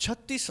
36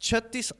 36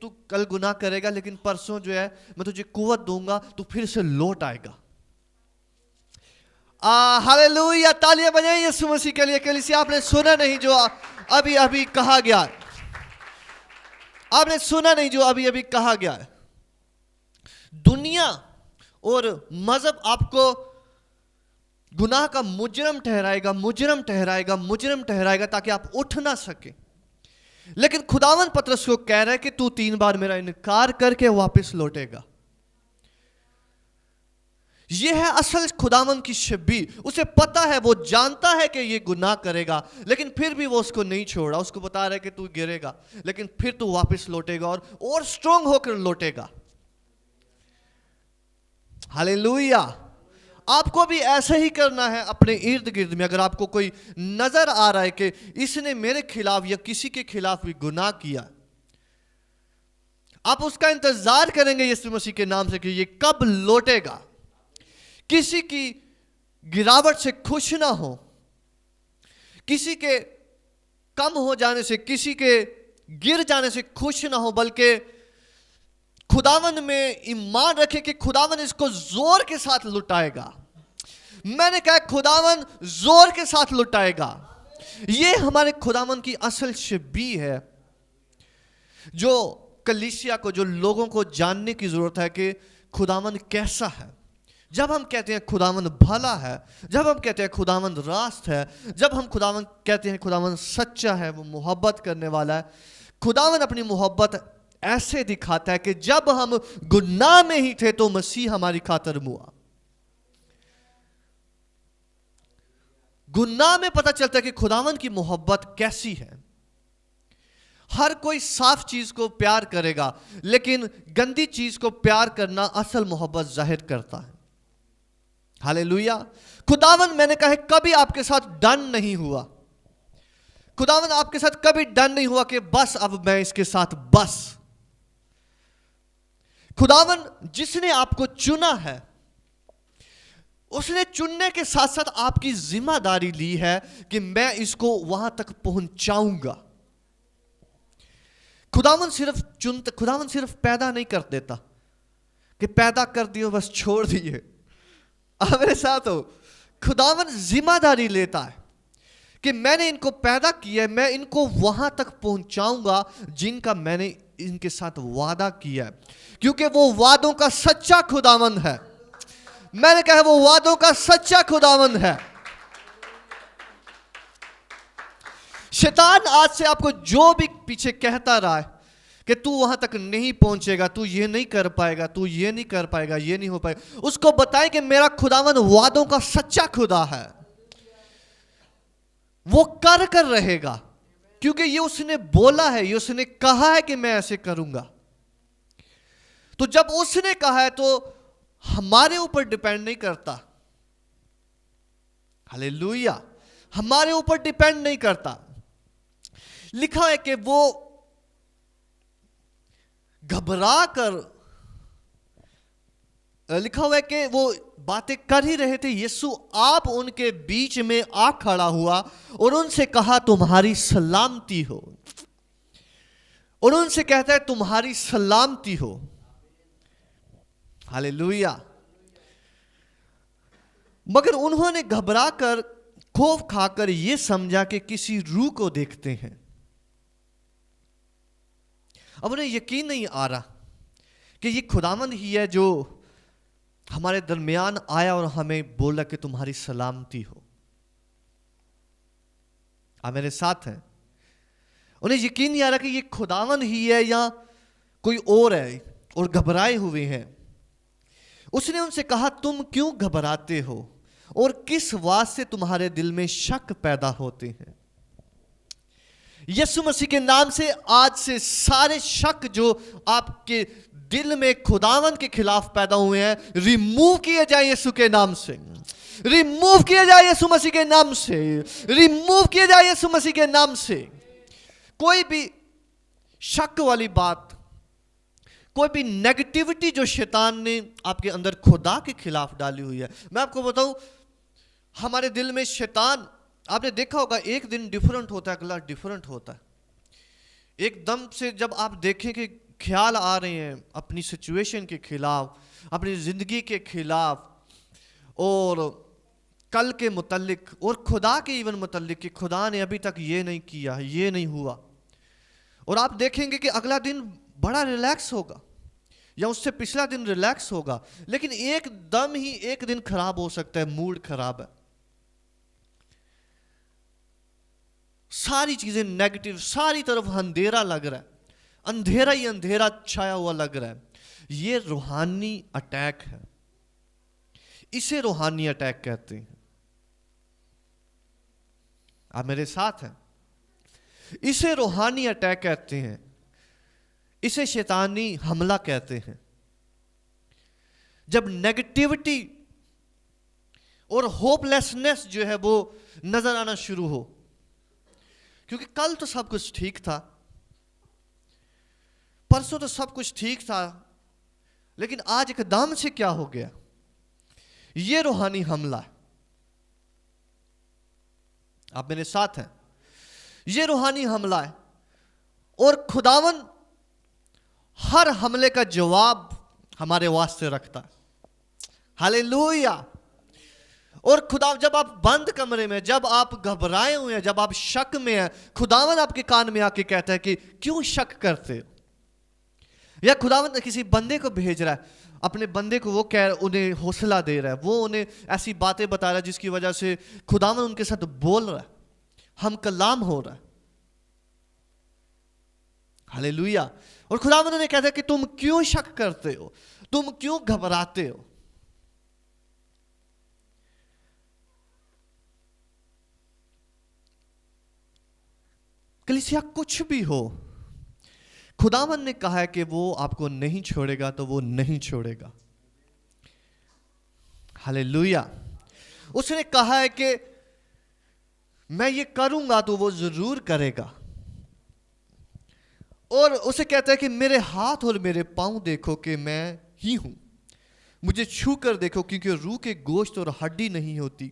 تو کل گناہ کرے گا لیکن پرسوں جو ہے میں تجھے قوت دوں گا, تو پھر سے لوٹ آئے گا. ہاللویا, تالیاں بجائیں یسوع مسیح کے لیے. کلیسیا, آپ نے سنا نہیں جو ابھی ابھی کہا گیا ہے, آپ نے سنا نہیں جو ابھی ابھی کہا گیا ہے. دنیا اور مذہب آپ کو گناہ کا مجرم ٹھہرائے گا, مجرم ٹھہرائے گا, مجرم ٹھہرائے گا تاکہ آپ اٹھ نہ سکیں. لیکن خداوند پطرس کو کہہ رہا ہے کہ تو 3 بار میرا انکار کر کے واپس لوٹے گا. یہ ہے اصل خداوند کی شبیہ. اسے پتا ہے, وہ جانتا ہے کہ یہ گناہ کرے گا, لیکن پھر بھی وہ اس کو نہیں چھوڑ رہا. اس کو بتا رہا ہے کہ تو گرے گا لیکن پھر تو واپس لوٹے گا اور سٹرونگ ہو کر لوٹے گا. ہاللویا. آپ کو بھی ایسا ہی کرنا ہے اپنے ارد گرد میں. اگر آپ کو کوئی نظر آ رہا ہے کہ اس نے میرے خلاف یا کسی کے خلاف بھی گناہ کیا, آپ اس کا انتظار کریں گے یسوع مسیح کے نام سے کہ یہ کب لوٹے گا. کسی کی گراوٹ سے خوش نہ ہو, کسی کے کم ہو جانے سے, کسی کے گر جانے سے خوش نہ ہو, بلکہ خداوند میں ایمان رکھے کہ خداوند اس کو زور کے ساتھ لٹائے گا. میں نے کہا خداوند زور کے ساتھ لٹائے گا. یہ ہمارے خداوند کی اصل شبیہ ہے جو کلیسیا کو, جو لوگوں کو جاننے کی ضرورت ہے کہ خداوند کیسا ہے. جب ہم کہتے ہیں خداوند بھلا ہے, جب ہم کہتے ہیں خداوند راست ہے, جب ہم خداوند کہتے ہیں خداوند سچا ہے, وہ محبت کرنے والا ہے, خداوند اپنی محبت ایسے دکھاتا ہے کہ جب ہم گناہ میں ہی تھے تو مسیح ہماری خاطر ہوا. گناہ میں پتہ چلتا ہے کہ خداوند کی محبت کیسی ہے. ہر کوئی صاف چیز کو پیار کرے گا, لیکن گندی چیز کو پیار کرنا اصل محبت ظاہر کرتا ہے. ہاللویا. خداوند, میں نے کہا کبھی آپ کے ساتھ ڈن نہیں ہوا. خداوند آپ کے ساتھ کبھی ڈن نہیں ہوا کہ بس اب میں اس کے ساتھ بس. خداوند جس نے آپ کو چنا ہے, اس نے چننے کے ساتھ ساتھ آپ کی ذمہ داری لی ہے کہ میں اس کو وہاں تک پہنچاؤں گا. خداوند صرف پیدا نہیں کر دیتا کہ پیدا کر دیو بس چھوڑ دیئے. آپ میرے ساتھ ہو. خداوند ذمہ داری لیتا ہے کہ میں نے ان کو پیدا کیا ہے, میں ان کو وہاں تک پہنچاؤں گا جن کا میں نے ان کے ساتھ وعدہ کیا ہے, کیونکہ وہ وعدوں کا سچا خداوند ہے. میں نے کہا وہ وعدوں کا سچا خداوند ہے. شیطان آج سے آپ کو جو بھی پیچھے کہتا رہا ہے کہ تو وہاں تک نہیں پہنچے گا, تو یہ نہیں کر پائے گا, تو یہ نہیں کر پائے گا, یہ نہیں ہو پائے گا, اس کو بتائیں کہ میرا خداوند وعدوں کا سچا خدا ہے. وہ کر رہے گا, کیونکہ یہ اس نے بولا ہے, یہ اس نے کہا ہے کہ میں ایسے کروں گا. تو جب اس نے کہا ہے تو ہمارے اوپر ڈیپینڈ نہیں کرتا. ہاللویا. ہمارے اوپر ڈیپینڈ نہیں کرتا. لکھا ہے کہ وہ گھبرا کر, لکھا ہوا ہے کہ وہ باتیں کر ہی رہے تھے, یسوع آپ ان کے بیچ میں آ کھڑا ہوا اور ان سے کہا تمہاری سلامتی ہو. اور ان سے کہتا ہے تمہاری سلامتی ہو. ہاللویا. مگر انہوں نے گھبرا کر, خوف کھا کر یہ سمجھا کہ کسی روح کو دیکھتے ہیں. اب انہیں یقین نہیں آ رہا کہ یہ خداوند ہی ہے جو ہمارے درمیان آیا اور ہمیں بولا کہ تمہاری سلامتی ہو. آپ میرے ساتھ ہیں. انہیں یقین نہیں آ رہا کہ یہ خداوند ہی ہے یا کوئی اور ہے, اور گھبرائے ہوئے ہیں. اس نے ان سے کہا تم کیوں گھبراتے ہو اور کس واسطے تمہارے دل میں شک پیدا ہوتے ہیں. یسوع مسیح کے نام سے آج سے سارے شک جو آپ کے دل میں خداوند کے خلاف پیدا ہوئے ہیں ریموو کیے جائیں یسوع کے نام سے. ریموو کیے جائیں یسوع مسیح کے نام سے. ریموو کیے جائیں یسوع مسیح کے نام سے. کوئی بھی شک والی بات, کوئی بھی نیگیٹیوٹی جو شیطان نے آپ کے اندر خدا کے خلاف ڈالی ہوئی ہے, میں آپ کو بتاؤں ہمارے دل میں شیطان, آپ نے دیکھا ہوگا ایک دن ڈیفرنٹ ہوتا ہے, اگلا ڈیفرنٹ ہوتا ہے. ایک دم سے جب آپ دیکھیں کہ خیال آ رہے ہیں اپنی سچویشن کے خلاف, اپنی زندگی کے خلاف, اور کل کے متعلق اور خدا کے ایون متعلق کہ خدا نے ابھی تک یہ نہیں کیا, یہ نہیں ہوا, اور آپ دیکھیں گے کہ اگلا دن بڑا ریلیکس ہوگا یا اس سے پچھلا دن ریلیکس ہوگا, لیکن ایک دم ہی ایک دن خراب ہو سکتا ہے, موڈ خراب ہے, ساری چیزیں نیگیٹو, ساری طرف اندھیرا لگ رہا ہے, اندھیرا ہی اندھیرا چھایا ہوا لگ رہا ہے. یہ روحانی اٹیک ہے, اسے روحانی اٹیک کہتے ہیں. آپ میرے ساتھ ہیں؟ اسے روحانی اٹیک کہتے ہیں, اسے شیطانی حملہ کہتے ہیں. جب نیگیٹیوٹی اور ہوپ لیسنس جو ہے وہ نظر آنا شروع ہو, کیونکہ کل تو سب کچھ ٹھیک تھا, پرسوں تو سب کچھ ٹھیک تھا, لیکن آج ایک دم سے کیا ہو گیا؟ یہ روحانی حملہ ہے. آپ میرے ساتھ ہیں؟ یہ روحانی حملہ ہے, اور خداون ہر حملے کا جواب ہمارے واسطے رکھتا ہے. ہاللیلویا. اور خدا, جب آپ بند کمرے میں, جب آپ گھبرائے ہوئے ہیں, جب آپ شک میں ہیں, خداون آپ کے کان میں آ کے کہتا ہے کہ کیوں شک کرتے ہو؟ یا خداون کسی بندے کو بھیج رہا ہے, اپنے بندے کو وہ انہیں حوصلہ دے رہا ہے, وہ انہیں ایسی باتیں بتا رہا ہے جس کی وجہ سے خداون ان کے ساتھ بول رہا ہے, ہم کلام ہو رہا ہے. ہاللیلویا. اور خداوند انہیں کہتا ہے کہ تم کیوں شک کرتے ہو, تم کیوں گھبراتے ہو؟ کلیسیا کچھ بھی ہو, خداوند نے کہا ہے کہ وہ آپ کو نہیں چھوڑے گا تو وہ نہیں چھوڑے گا. ہاللیلویا. اس نے کہا ہے کہ میں یہ کروں گا تو وہ ضرور کرے گا, اور اسے کہتا ہے کہ میرے ہاتھ اور میرے پاؤں دیکھو کہ میں ہی ہوں, مجھے چھو کر دیکھو کیونکہ روح کے گوشت اور ہڈی نہیں ہوتی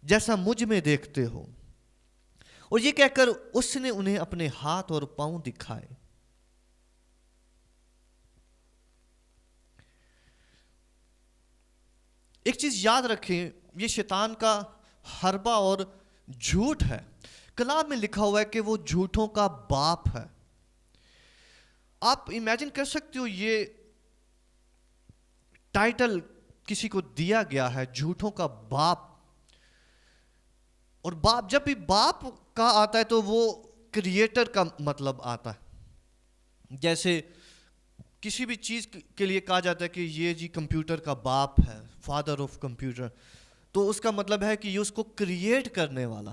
جیسا مجھ میں دیکھتے ہو. اور یہ کہہ کر اس نے انہیں اپنے ہاتھ اور پاؤں دکھائے. ایک چیز یاد رکھیں, یہ شیطان کا حربہ اور جھوٹ ہے. کلام میں لکھا ہوا ہے کہ وہ جھوٹوں کا باپ ہے. آپ امیجن کر سکتے ہو, یہ ٹائٹل کسی کو دیا گیا ہے, جھوٹوں کا باپ. اور باپ, جب بھی باپ کا آتا ہے تو وہ کریٹر کا مطلب آتا ہے. جیسے کسی بھی چیز کے لیے کہا جاتا ہے کہ یہ جی کمپیوٹر کا باپ ہے, فادر آف کمپیوٹر, تو اس کا مطلب ہے کہ یہ اس کو کریٹ کرنے والا.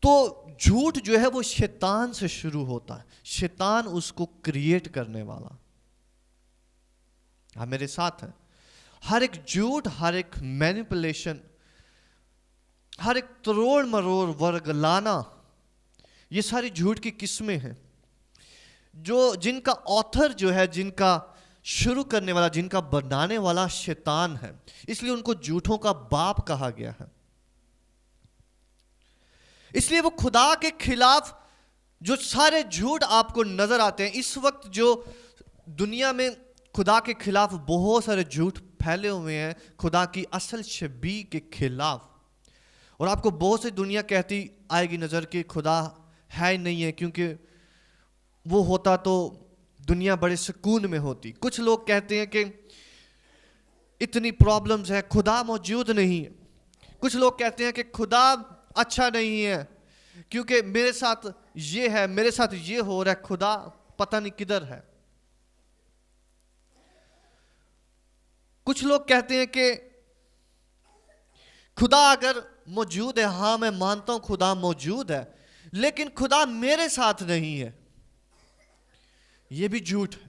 تو جھوٹ جو ہے وہ شیطان سے شروع ہوتا ہے, شیطان اس کو کریٹ کرنے والا. آپ میرے ساتھ ہیں؟ ہر ایک جھوٹ, ہر ایک مینیپولیشن, ہر ایک تروڑ مروڑ ورگلانا, یہ ساری جھوٹ کی قسمیں ہیں جن کا آتھر جو ہے, جن کا شروع کرنے والا, جن کا بنانے والا شیطان ہے. اس لیے ان کو جھوٹوں کا باپ کہا گیا ہے. اس لیے وہ خدا کے خلاف جو سارے جھوٹ آپ کو نظر آتے ہیں اس وقت, جو دنیا میں خدا کے خلاف بہت سارے جھوٹ پھیلے ہوئے ہیں خدا کی اصل شبیہ کے خلاف, اور آپ کو بہت سی دنیا کہتی آئے گی نظر کہ خدا ہے ہی نہیں ہے, کیونکہ وہ ہوتا تو دنیا بڑے سکون میں ہوتی. کچھ لوگ کہتے ہیں کہ اتنی پرابلمز ہیں, خدا موجود نہیں ہے. کچھ لوگ کہتے ہیں کہ خدا اچھا نہیں ہے کیونکہ میرے ساتھ یہ ہے, میرے ساتھ یہ ہو رہا ہے, خدا پتہ نہیں کدھر ہے. کچھ لوگ کہتے ہیں کہ خدا اگر موجود ہے, ہاں میں مانتا ہوں خدا موجود ہے, لیکن خدا میرے ساتھ نہیں ہے. یہ بھی جھوٹ ہے.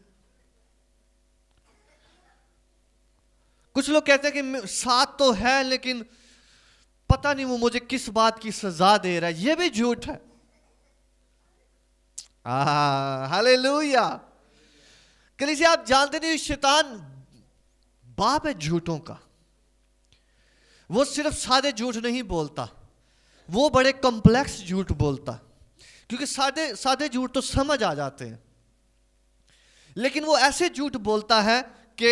کچھ لوگ کہتے ہیں کہ ساتھ تو ہے لیکن پتہ نہیں وہ مجھے کس بات کی سزا دے رہا ہے. یہ بھی جھوٹ ہے. ہاللیلویا. کلیسیا آپ جانتے نہیں, شیطان باپ ہے جھوٹوں کا. وہ صرف سادے جھوٹ نہیں بولتا, وہ بڑے کمپلیکس جھوٹ بولتا, کیونکہ سادے جھوٹ تو سمجھ آ جاتے ہیں. لیکن وہ ایسے جھوٹ بولتا ہے کہ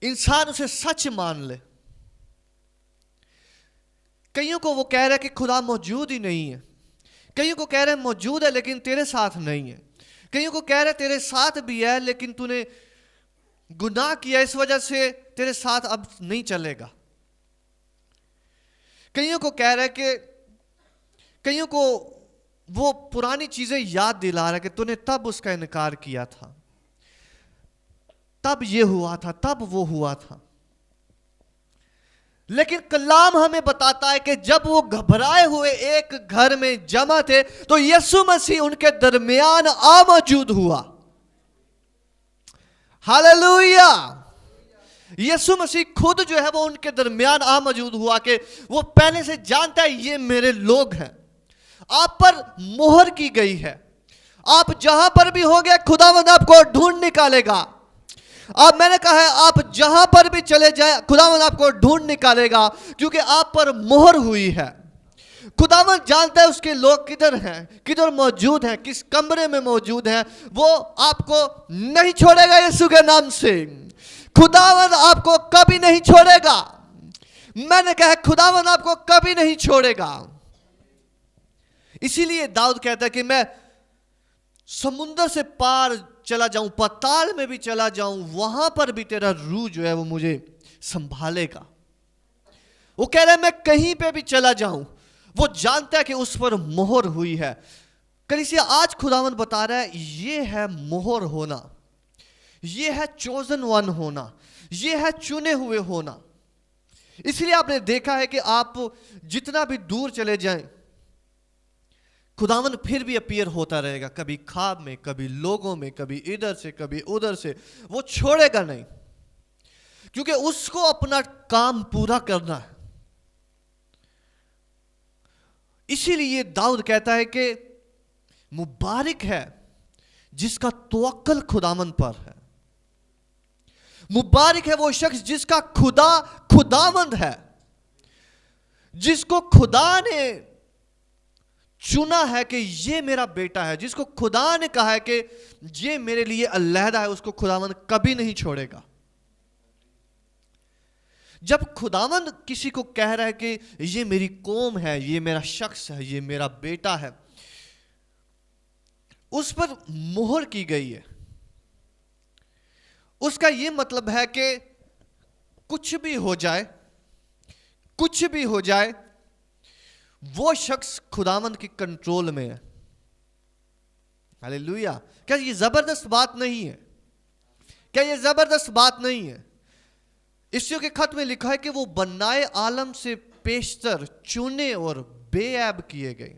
انسان اسے سچ مان لے. کئیوں کو وہ کہہ رہا ہے کہ خدا موجود ہی نہیں ہے. کئیوں کو کہہ رہے ہیں موجود ہے لیکن تیرے ساتھ نہیں ہے. کئیوں کو کہہ رہے ہیں تیرے ساتھ بھی ہے لیکن تو نے گناہ کیا اس وجہ سے تیرے ساتھ اب نہیں چلے گا. کئیوں کو کہہ رہا ہے کہ کئیوں کو وہ پرانی چیزیں یاد دلا رہا ہے کہ تو نے تب اس کا انکار کیا تھا, تب یہ ہوا تھا, تب وہ ہوا تھا. لیکن کلام ہمیں بتاتا ہے کہ جب وہ گھبرائے ہوئے ایک گھر میں جمع تھے تو یسوع مسیح ان کے درمیان موجود ہوا. ہاللویا. یسوع مسیح خود جو ہے وہ ان کے درمیان موجود ہوا کہ وہ پہلے سے جانتا ہے یہ میرے لوگ ہیں, آپ پر مہر کی گئی ہے, آپ جہاں پر بھی ہوں گے خداوند آپ کو ڈھونڈ نکالے گا. میں نے کہا ہے آپ جہاں پر بھی چلے جائیں خداوند آپ کو ڈھونڈ نکالے گا کیونکہ آپ پر مہر ہوئی ہے. خداوند جانتا ہے اس کے لوگ کدھر ہیں, کدھر موجود ہیں, کس کمرے میں موجود ہیں. وہ آپ کو نہیں چھوڑے گا یسوع کے نام سے. خداوند آپ کو کبھی نہیں چھوڑے گا. میں نے کہا خداوند آپ کو کبھی نہیں چھوڑے گا. اسی لیے داؤد کہتا ہے کہ میں سمندر سے پار چلا جاؤں, پتال میں بھی چلا جاؤں, وہاں پر بھی تیرا روح جو ہے وہ مجھے سنبھالے گا. وہ کہہ رہا ہے میں کہیں پہ بھی چلا جاؤں, وہ جانتا ہے کہ اس پر مہر ہوئی ہے. کلیسیا آج خداوند بتا رہا ہے یہ ہے مہر ہونا, یہ ہے چوزن ون ہونا, یہ ہے چنے ہوئے ہونا. اس لیے آپ نے دیکھا ہے کہ آپ جتنا بھی دور چلے جائیں خداوند پھر بھی اپیئر ہوتا رہے گا, کبھی خواب میں, کبھی لوگوں میں, کبھی ادھر سے, کبھی ادھر سے. وہ چھوڑے گا نہیں کیونکہ اس کو اپنا کام پورا کرنا ہے. اسی لیے داؤد کہتا ہے کہ مبارک ہے جس کا توکل خداوند پر ہے. مبارک ہے وہ شخص جس کا خدا خداوند ہے, جس کو خدا نے چنا ہے کہ یہ میرا بیٹا ہے, جس کو خدا نے کہا ہے کہ یہ میرے لیے علیحدہ ہے, اس کو خداوند کبھی نہیں چھوڑے گا. جب خداوند کسی کو کہہ رہا ہے کہ یہ میری قوم ہے, یہ میرا شخص ہے, یہ میرا بیٹا ہے, اس پر مہر کی گئی ہے. اس کا یہ مطلب ہے کہ کچھ بھی ہو جائے, کچھ بھی ہو جائے, وہ شخص خداوند کی کنٹرول میں ہے. ہاللیلویا. کیا یہ زبردست بات نہیں ہے؟ کیا یہ زبردست بات نہیں ہے؟ عیسیوں کے خط میں لکھا ہے کہ وہ بنائے عالم سے پیشتر چنے اور بے عیب کیے گئے,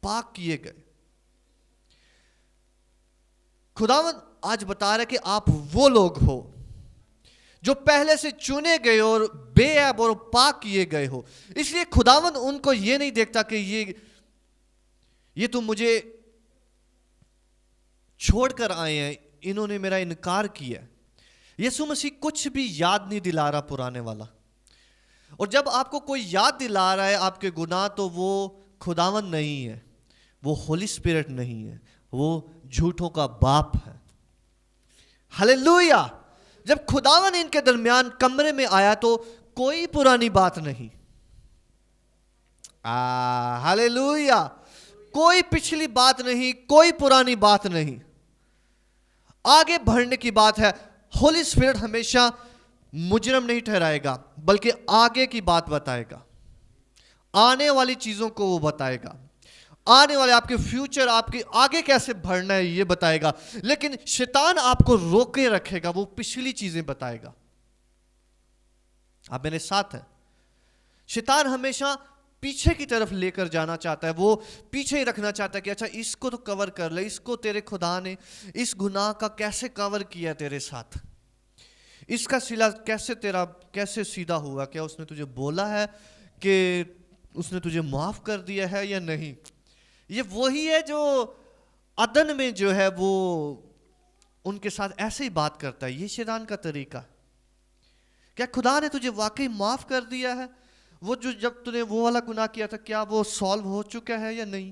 پاک کیے گئے. خداوند آج بتا رہا ہے کہ آپ وہ لوگ ہو جو پہلے سے چنے گئے اور بے عیب اور پاک کیے گئے ہو. اس لیے خداوند ان کو یہ نہیں دیکھتا کہ یہ تو مجھے چھوڑ کر آئے ہیں, انہوں نے میرا انکار کیا. یسوع مسیح کچھ بھی یاد نہیں دلا رہا پرانے والا. اور جب آپ کو کوئی یاد دلا رہا ہے آپ کے گناہ تو وہ خداوند نہیں ہے, وہ ہولی اسپرٹ نہیں ہے, وہ جھوٹوں کا باپ ہے. ہاللیلویا. جب خداوند ان کے درمیان کمرے میں آیا تو کوئی پرانی بات نہیں. ہاللیلویا. کوئی پچھلی بات نہیں, کوئی پرانی بات نہیں, آگے بڑھنے کی بات ہے. ہولی اسپرٹ ہمیشہ مجرم نہیں ٹھہرائے گا بلکہ آگے کی بات بتائے گا, آنے والی چیزوں کو وہ بتائے گا, آنے والے آپ کے فیوچر, آپ کے آگے کیسے بڑھنا ہے یہ بتائے گا. لیکن شیطان آپ کو روکے رکھے گا, وہ پچھلی چیزیں بتائے گا. آپ میرے ساتھ ہیں؟ شیطان ہمیشہ پیچھے کی طرف لے کر جانا چاہتا ہے, وہ پیچھے ہی رکھنا چاہتا ہے کہ اچھا اس کو تو کور کر لے, اس کو تیرے خدا نے اس گناہ کا کیسے کور کیا تیرے ساتھ, اس کا سلا کیسے سیدھا ہوا, کیا اس نے تجھے بولا ہے کہ اس نے تجھے معاف کر دیا ہے یا نہیں. یہ وہی ہے جو عدن میں جو ہے وہ ان کے ساتھ ایسے ہی بات کرتا ہے. یہ شیطان کا طریقہ. کیا خدا نے تجھے واقعی معاف کر دیا ہے؟ وہ جو جب تو نے وہ والا گناہ کیا تھا کیا وہ سالو ہو چکا ہے یا نہیں؟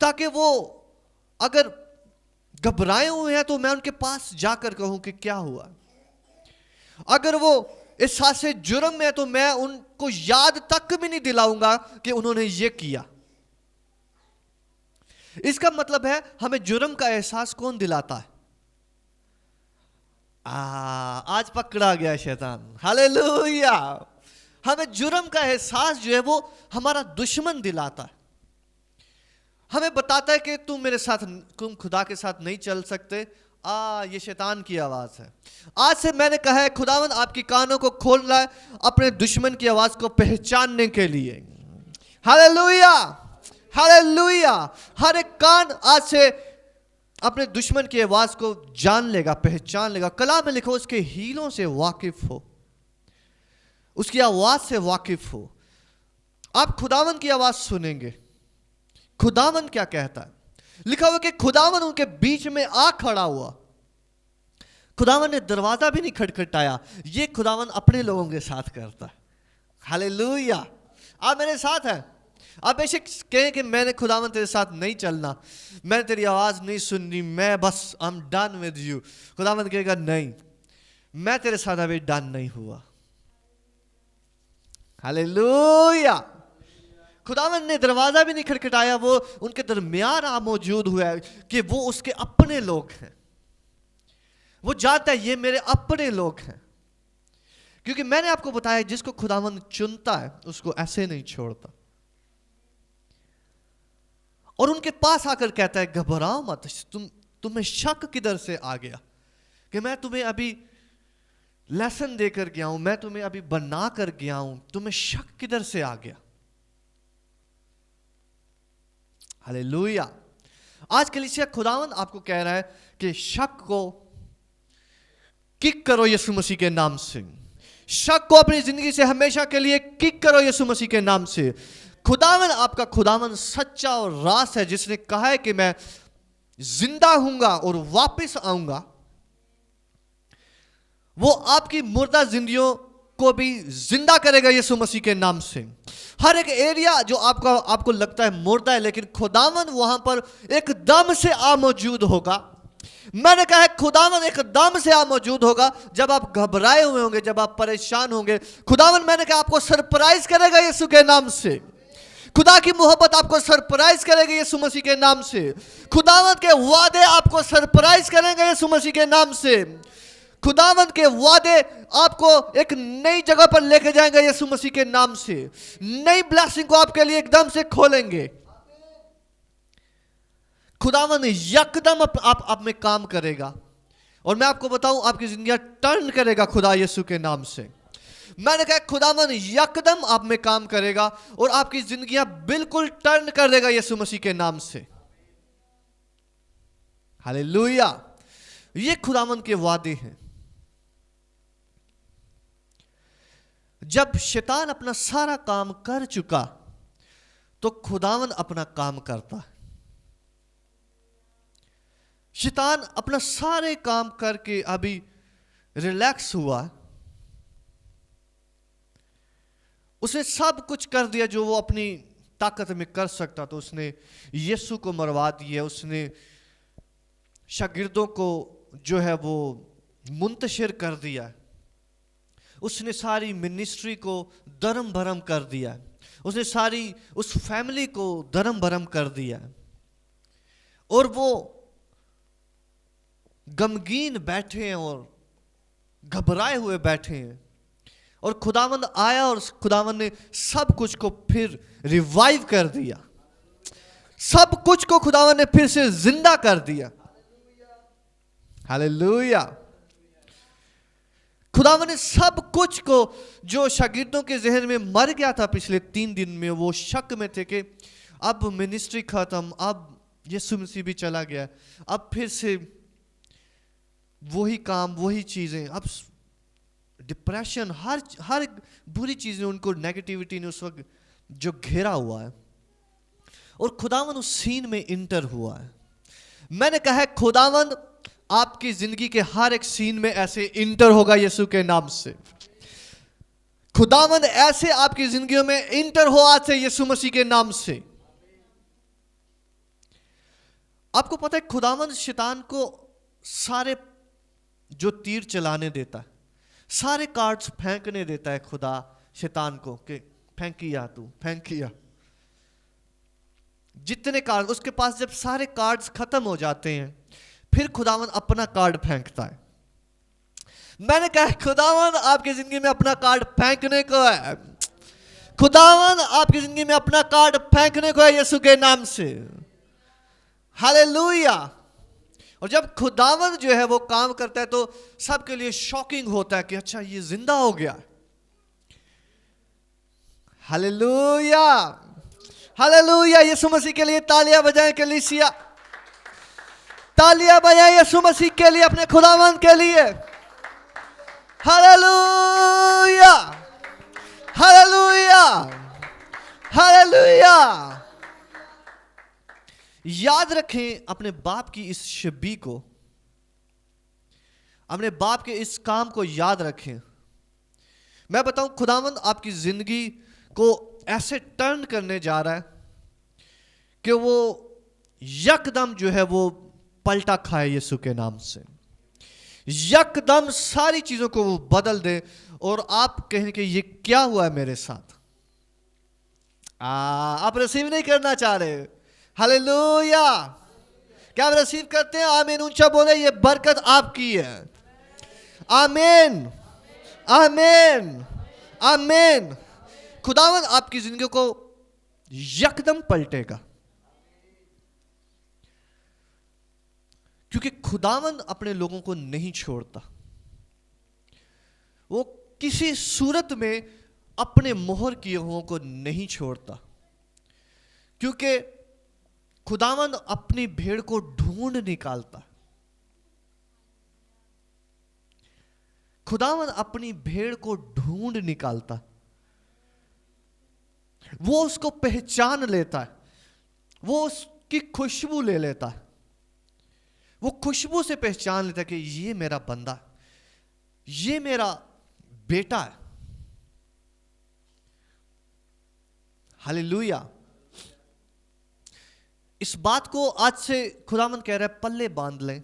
تاکہ وہ اگر گھبرائے ہوئے ہیں تو میں ان کے پاس جا کر کہوں کہ کیا ہوا. اگر وہ احساس جرم میں ہے تو میں ان کو یاد تک بھی نہیں دلاؤں گا کہ انہوں نے یہ کیا. اس کا مطلب ہے ہمیں جرم کا احساس کون دلاتا ہے؟ آج پکڑا گیا شیطان. ہاللیلویا. ہمیں جرم کا احساس جو ہے وہ ہمارا دشمن دلاتا ہے. ہمیں بتاتا ہے کہ تم میرے ساتھ، تم خدا کے ساتھ نہیں چل سکتے. یہ شیطان کی آواز ہے. آج سے میں نے کہا ہے خداوند آپ کی کانوں کو کھول رہا ہے اپنے دشمن کی آواز کو پہچاننے کے لیے. ہاللیلویا. ہاللیلویا. ہر ایک کان آج سے اپنے دشمن کی آواز کو جان لے گا، پہچان لے گا. کلام میں لکھو اس کے ہیلوں سے واقف ہو، اس کی آواز سے واقف ہو. آپ خداوند کی آواز سنیں گے. خداوند کیا کہتا ہے؟ لکھا ہوا کہ خداوند ان کے بیچ میں آ کھڑا ہوا. خداوند نے دروازہ بھی نہیں کھٹکھٹایا. یہ خداوند اپنے لوگوں کے ساتھ کرتا ہے. ہاللیلویا. آپ میرے ساتھ ہیں. آپ بے شک کہیں کہ میں نے خداوند تیرے ساتھ نہیں چلنا، میں نے تیری آواز نہیں سننی، میں بس I'm done with you. خداوند کہے گا نہیں، میں تیرے ساتھ ابھی ڈن نہیں ہوا. ہاللیلویا. خداوند نے دروازہ بھی نہیں کھٹکھٹایا، وہ ان کے درمیان موجود ہوا ہے کہ وہ اس کے اپنے لوگ ہیں. وہ جانتا ہے یہ میرے اپنے لوگ ہیں. کیونکہ میں نے آپ کو بتایا جس کو خداوند چنتا ہے اس کو ایسے نہیں چھوڑتا. اور ان کے پاس آ کر کہتا ہے گھبراؤ مت. تمہیں شک کدھر سے آ گیا کہ میں تمہیں ابھی لیسن دے کر گیا ہوں، میں تمہیں ابھی بنا کر گیا ہوں، تمہیں شک کدھر سے آ گیا؟ ہاللیلویا. آج کلیسیا خداوند آپ کو کہہ رہا ہے کہ شک کو کک کرو یسوع مسیح کے نام سے. شک کو اپنی زندگی سے ہمیشہ کے لیے کک کرو یسوع مسیح کے نام سے. خداوند آپ کا خداوند سچا اور راست ہے جس نے کہا ہے کہ میں زندہ ہوں گا اور واپس آؤں گا. وہ آپ کی مردہ زندگیوں کو بھی زندہ کرے گا یسوع مسیح کے نام سے. ہر ایک ایریا جو آپ کو لگتا ہے مردہ ہے، لیکن خداوند وہاں پر ایک دم سے موجود ہوگا. میں نے کہا ہے خداوند ایک دم سے موجود ہوگا. جب آپ گھبرائے ہوئے ہوں گے، جب آپ پریشان ہوں گے، خداوند میں نے کہا آپ کو سرپرائز کرے گا یسوع کے نام سے. خدا کی محبت آپ کو سرپرائز کرے گی یسوع مسیح کے نام سے. خداوند کے وعدے آپ کو سرپرائز کریں گے یسوع مسیح کے نام سے. خداوند کے وعدے آپ کو ایک نئی جگہ پر لے کے جائیں گے یسوع مسیح کے نام سے. نئی بلیسنگ کو آپ کے لیے ایک دم سے کھولیں گے. خداوند یکدم آپ میں کام کرے گا. اور میں آپ کو بتاؤں آپ کی زندگیاں ٹرن کرے گا خدا یسوع کے نام سے. میں نے کہا خداوند یکدم آپ میں کام کرے گا اور آپ کی زندگیاں بالکل ٹرن کر دے گا یسوع مسیح کے نام سے. ہاللیلویا. یہ خداوند کے وعدے ہیں. جب شیطان اپنا سارا کام کر چکا تو خداوند اپنا کام کرتا ہے. شیطان اپنا سارے کام کر کے ابھی ریلیکس ہوا. اس نے سب کچھ کر دیا جو وہ اپنی طاقت میں کر سکتا. تو اس نے یسوع کو مروا دیا. اس نے شاگردوں کو جو ہے وہ منتشر کر دیا. اس نے ساری منسٹری کو درم بھرم کر دیا. اس نے ساری اس فیملی کو درم بھرم کر دیا. اور وہ غمگین بیٹھے ہیں اور گھبرائے ہوئے بیٹھے ہیں. اور خداوند آیا اور خداوند نے سب کچھ کو پھر ریوائیو کر دیا. سب کچھ کو خداوند نے پھر سے زندہ کر دیا. ہاللیلویا. خداوند نے سب کچھ کو جو شاگردوں کے ذہن میں مر گیا تھا پچھلے 3 دن میں، وہ شک میں تھے کہ اب منسٹری ختم، اب یسوع مسیح بھی چلا گیا، اب پھر سے وہی کام وہی چیزیں، اب ڈپریشن، ہر بری چیزیں ان کو نیگیٹیوٹی نے اس وقت جو گھیرا ہوا ہے. اور خداوند اس سین میں انٹر ہوا ہے. میں نے کہا ہے خداوند آپ کی زندگی کے ہر ایک سین میں ایسے انٹر ہوگا یسوع کے نام سے. خداوند ایسے آپ کی زندگیوں میں انٹر ہو آج سے یسوع مسیح کے نام سے. آپ کو پتہ ہے خداوند شیطان کو سارے جو تیر چلانے دیتا ہے, سارے کارڈز پھینکنے دیتا ہے خدا شیطان کو کہ پھینکیا تو پھینکیا. جتنے کارڈ اس کے پاس جب سارے کارڈز ختم ہو جاتے ہیں پھر خداوند اپنا کارڈ پھینکتا ہے. میں نے کہا خداوند آپ کی زندگی میں اپنا کارڈ پھینکنے کو ہے, خداوند آپ کی زندگی میں اپنا کارڈ پھینکنے کو ہے یسوع کے نام سے. ہاللیلویا. اور جب خداوند جو ہے وہ کام کرتا ہے تو سب کے لیے شاکنگ ہوتا ہے کہ اچھا یہ زندہ ہو گیا. ہاللیلویا ہاللیلویا. یسوع مسیح کے لیے تالیاں بجائیں کلیسیا, تالیاں بجائیں یسوع مسیح کے لیے, اپنے خداوند کے لیے. ہاللیلویا ہاللیلویا ہاللیلویا. یاد رکھیں اپنے باپ کی اس شبیہ کو, اپنے باپ کے اس کام کو یاد رکھیں. میں بتاؤں خداوند آپ کی زندگی کو ایسے ٹرن کرنے جا رہا ہے کہ وہ یکدم جو ہے وہ پلٹا کھائے یسوع کے نام سے. یکدم ساری چیزوں کو وہ بدل دے اور آپ کہیں کہ یہ کیا ہوا ہے میرے ساتھ. آپ ریسیو نہیں کرنا چاہ رہے. ہاللیلویا. کیا آپ ریسیو کرتے ہیں؟ آمین. اونچا بولے یہ برکت آپ کی ہے. آمین آمین آمین. خداوند آپ کی زندگی کو یکدم پلٹے گا, کیونکہ خداوند اپنے لوگوں کو نہیں چھوڑتا. وہ کسی صورت میں اپنے مہر کیے ہوں کو نہیں چھوڑتا, کیونکہ خداوند اپنی بھیڑ کو ڈھونڈ نکالتا. خداوند اپنی بھیڑ کو ڈھونڈ نکالتا. وہ اس کو پہچان لیتا ہے, وہ اس کی خوشبو لے لیتا ہے. وہ خوشبو سے پہچان لیتا ہے کہ یہ میرا بندہ, یہ میرا بیٹا ہے. ہاللیلویا. اس بات کو آج سے خداوند کہہ رہا ہے پلے باندھ لیں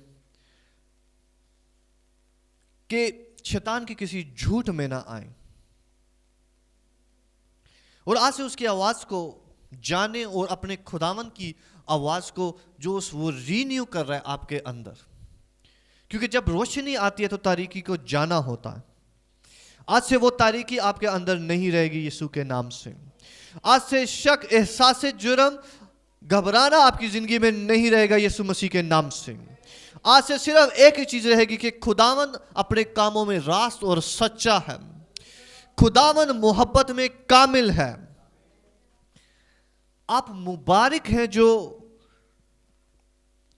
کہ شیطان کی کسی جھوٹ میں نہ آئیں, اور آج سے اس کی آواز کو جانیں اور اپنے خداوند کی آواز کو جو وہ رینیو کر رہا ہے آپ کے اندر. کیونکہ جب روشنی آتی ہے تو تاریکی کو جانا ہوتا ہے. آج سے وہ تاریکی آپ کے اندر نہیں رہے گی یسوع کے نام سے. آج سے شک, احساس جرم, گھبرانا آپ کی زندگی میں نہیں رہے گا یسوع مسیح کے نام سے. آج سے صرف ایک ہی چیز رہے گی کہ خداوند اپنے کاموں میں راست اور سچا ہے, خداوند محبت میں کامل ہے. آپ مبارک ہیں جو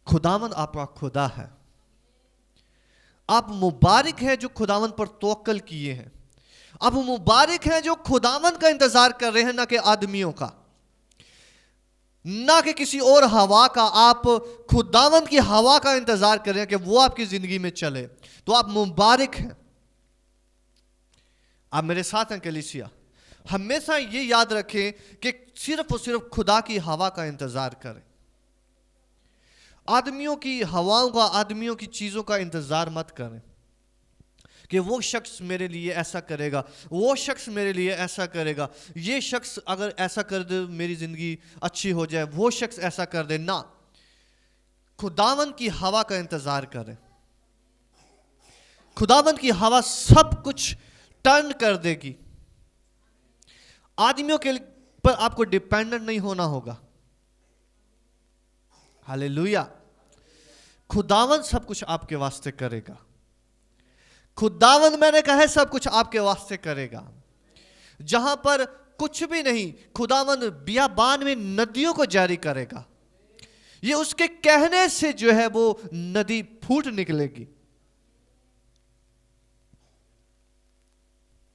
خداوند آپ کا خدا ہے. آپ مبارک ہیں جو خداوند پر توکل کیے ہیں. آپ مبارک ہیں جو خداوند کا انتظار کر رہے ہیں, نہ کہ آدمیوں کا, نہ کہ کسی اور ہوا کا. آپ خداوند کی ہوا کا انتظار کر رہے ہیں کہ وہ آپ کی زندگی میں چلے. تو آپ مبارک ہیں. آپ میرے ساتھ ہیں کلیسیا. ہمیشہ یہ یاد رکھیں کہ صرف اور صرف خدا کی ہوا کا انتظار کریں. آدمیوں کی ہواؤں کا, آدمیوں کی چیزوں کا انتظار مت کریں کہ وہ شخص میرے لیے ایسا کرے گا, وہ شخص میرے لیے ایسا کرے گا, یہ شخص اگر ایسا کر دے میری زندگی اچھی ہو جائے, وہ شخص ایسا کر دے. نہ, خداوند کی ہوا کا انتظار کریں. خداوند کی ہوا سب کچھ ٹرن کر دے گی. آدمیوں کے پر آپ کو ڈیپینڈنٹ نہیں ہونا ہوگا. ہاللیلویا. خداوند سب کچھ آپ کے واسطے کرے گا. خداوند میں نے کہا ہے سب کچھ آپ کے واسطے کرے گا. جہاں پر کچھ بھی نہیں, خداوند بیابان میں ندیوں کو جاری کرے گا. یہ اس کے کہنے سے جو ہے وہ ندی پھوٹ نکلے گی.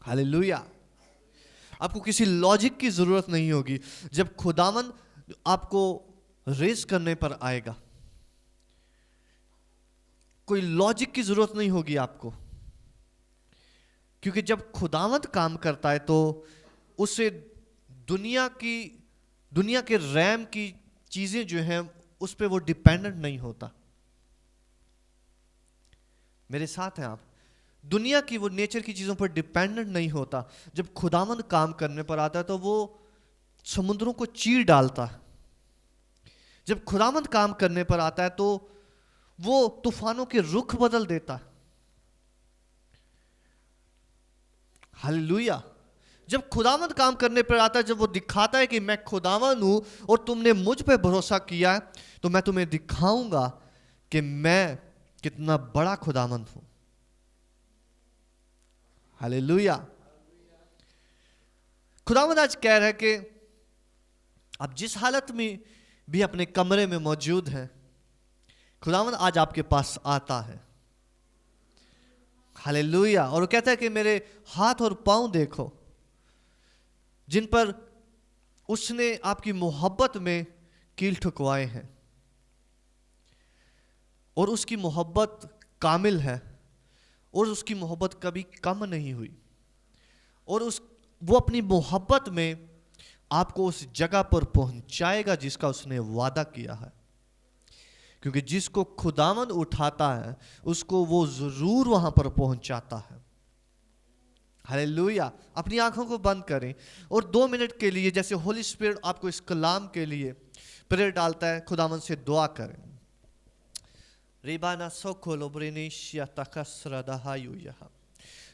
ہاللیلویا. آپ کو کسی لاجک کی ضرورت نہیں ہوگی جب خداوند آپ کو ریز کرنے پر آئے گا. کوئی لاجک کی ضرورت نہیں ہوگی آپ کو, کیونکہ جب خداوند کام کرتا ہے تو اسے دنیا کے ریم کی چیزیں جو ہیں اس پہ وہ ڈیپینڈنٹ نہیں ہوتا. میرے ساتھ ہیں آپ؟ دنیا کی وہ نیچر کی چیزوں پر ڈیپینڈنٹ نہیں ہوتا. جب خداوند کام کرنے پر آتا ہے تو وہ سمندروں کو چیر ڈالتا ہے. جب خداوند کام کرنے پر آتا ہے تو وہ طوفانوں کے رخ بدل دیتا ہے. ہلیلویا. جب خداوند کام کرنے پر آتا ہے, جب وہ دکھاتا ہے کہ میں خداوند ہوں اور تم نے مجھ پہ بھروسہ کیا ہے, تو میں تمہیں دکھاؤں گا کہ میں کتنا بڑا خداوند ہوں. ہلیلویا. خداوند آج کہہ رہا ہے کہ آپ جس حالت میں بھی اپنے کمرے میں موجود ہیں, خداوند آج آپ کے پاس آتا ہے. ہلیلویا. اور وہ کہتا ہے کہ میرے ہاتھ اور پاؤں دیکھو جن پر اس نے آپ کی محبت میں کیل ٹھکوائے ہیں, اور اس کی محبت کامل ہے, اور اس کی محبت کبھی کم نہیں ہوئی, اور وہ اپنی محبت میں آپ کو اس جگہ پر پہنچائے گا جس کا اس نے وعدہ کیا ہے. کیونکہ جس کو خداوند اٹھاتا ہے اس کو وہ ضرور وہاں پر پہنچاتا ہے. ہلیلویا. اپنی آنکھوں کو بند کریں اور 2 منٹ کے لیے جیسے ہولی اسپرٹ آپ کو اس کلام کے لیے پریئر ڈالتا ہے, خداوند سے دعا کریں. ریبانا سوکھولو برینیشیا تکسرا دہایو یہاں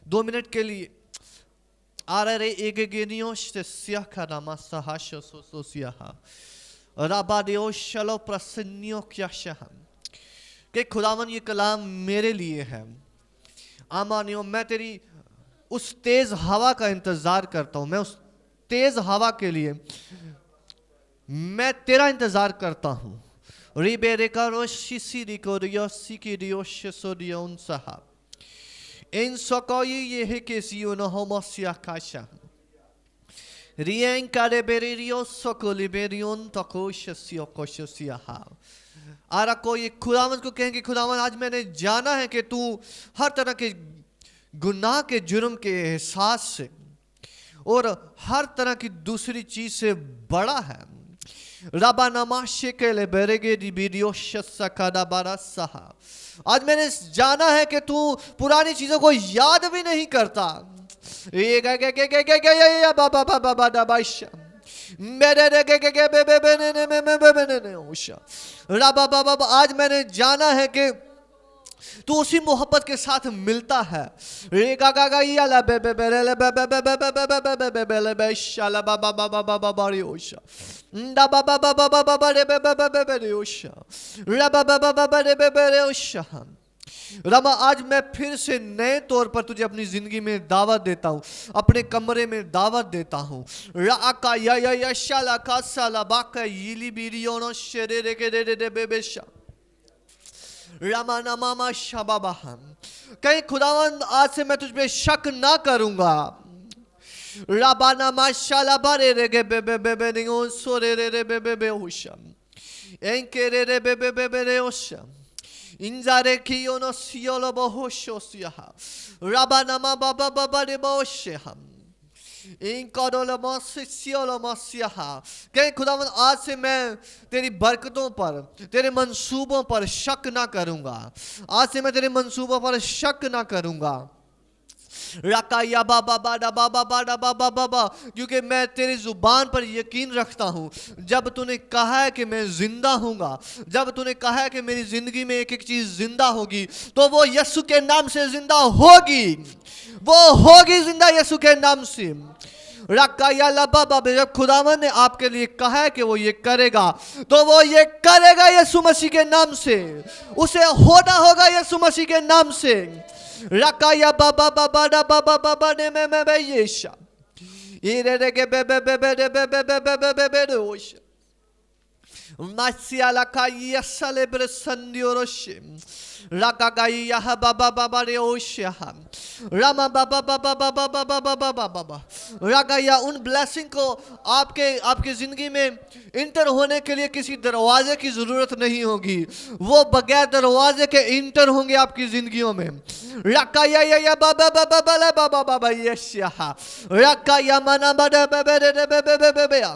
2 منٹ کے لیے آرے ایگگینیوش سے سیاہ کا نامہ سہاشو سو سیاہا رابادیو شلو پرسنیو کیا شہم, کہ خداوند یہ کلام میرے لیے ہے. آمانیو میں تیری اس تیز ہوا کا انتظار کرتا ہوں, میں اس تیز ہوا کے لیے میں تیرا انتظار کرتا ہوں. ریبیرے کا روشی سیری کو ریوسی کی ریوش سو ریون صاحب ان سوکوئی یہ ہے کہ سیونو ہومو سیاہ کاشا رین کا ریبیری ریو سوکو لیبیریون تکوش سیو کوش سیاہا. آرہ کوئی خداوند کو کہیں کہ خداوند آج میں نے جانا ہے کہ تو ہر طرح کے گناہ کے جرم کے احساس سے اور ہر طرح کی دوسری چیز سے بڑا ہے. ربا نماشے کے لئے بیرگے دی بیڈیو شسا کھانا بارا سہا, آج میں نے جانا ہے کہ تو پرانی چیزوں کو یاد بھی نہیں کرتا. آج میں نے جانا ہے کہ تو اسی محبت کے ساتھ ملتا ہے. رما آج میں پھر سے نئے طور پر تجھے اپنی زندگی میں دعوت دیتا ہوں, اپنے کمرے میں دعوت دیتا ہوں. رعاکا یا شالا کا سالا باکا یلی بیریونو شرے رے کے رے بے بے شا رمانا ماما شبابا ہم, کہیں خداوند آج سے میں تجھ پہ شک نہ کروں گا. ربانا ماشالا بارے رے گے بے بے بے بے نیون سو رے رے بے بے بے ہوشم اینکے رے رے بے بے بے بے رے ہوشم انزارے کیونو سیولو بہوشو سیاہا ربانا ما بابا بابا رے بہوشے ہم ان کارولو موسی سیولو موسیہا, کہ خداوند آج سے میں تیری برکتوں پر تیرے منصوبوں پر شک نہ کروں گا. آج سے میں تیرے منصوبوں پر شک نہ کروں گا. رکا یا بابا بادا بابا بادا بابا بابا, کیونکہ میں تیری زبان پر یقین رکھتا ہوں. جب تو نے کہا ہے کہ میں زندہ ہوں گا, جب تو نے کہا ہے کہ میری زندگی میں ایک ایک چیز زندہ ہوگی, تو وہ یسوع کے نام سے زندہ ہوگی, وہ ہوگی زندہ یسوع کے نام سے. رکا یا لبابا, جب خداوند نے آپ کے لیے کہا ہے کہ وہ یہ کرے گا, تو وہ یہ کرے گا یسوع مسیح کے نام سے. اسے ہونا ہوگا یسوع مسیح کے نام سے. رکا یا بابا بابا دا بابا بابا نے میں بے یشا ایرے رے کے بے بے بے بے بے بے بے بے بے بے بے بے بے ہوشا ماسیا لکا یسا لے برے سندیو روشی رکا گئی یہاں بابا بابا رے ہوشا راما بابا بابا بابا بابا بابا بابا رکا یا ان بلیسنگ کو آپ کے زندگی میں انٹر ہونے کے لیے کسی دروازے کی ضرورت نہیں ہوگی, وہ بغیر دروازے کے انٹر ہوں گے آپ کی زندگیوں میں. رکا یا بابا بابا بابا بابا بابا یشیا رکا یا منا بابا بابا بابا بابا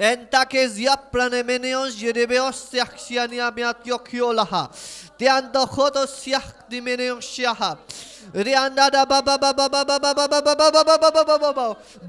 enta che zia planemeneos jerebeos siaxiania miatiokiola te ando khoto siak dimeneos shaha rianda da baba baba baba baba baba baba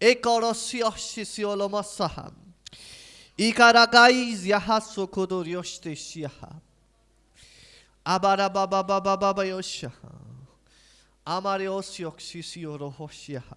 Ekorosiosisiolomasaha. Ikaragaiz yahasokodoriosteshiaha. Abarabababababayoshaha. Amariosioxisiorohoshiaha.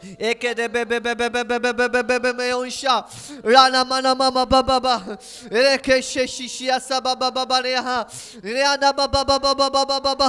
Eke de be be be be be be be be be be be me unsha rana mana mama ba ba ba reke shishia sa ba ba ba ba re ha reana ba ba ba ba ba ba ba ba ba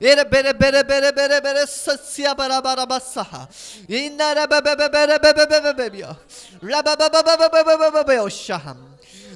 Ere bere bere bere bere bere sasya bara bara basaha. Inna ra ba ba ba bere be be be be be be. Ra ba ba ba ba ba ba ba ba ba oshaham.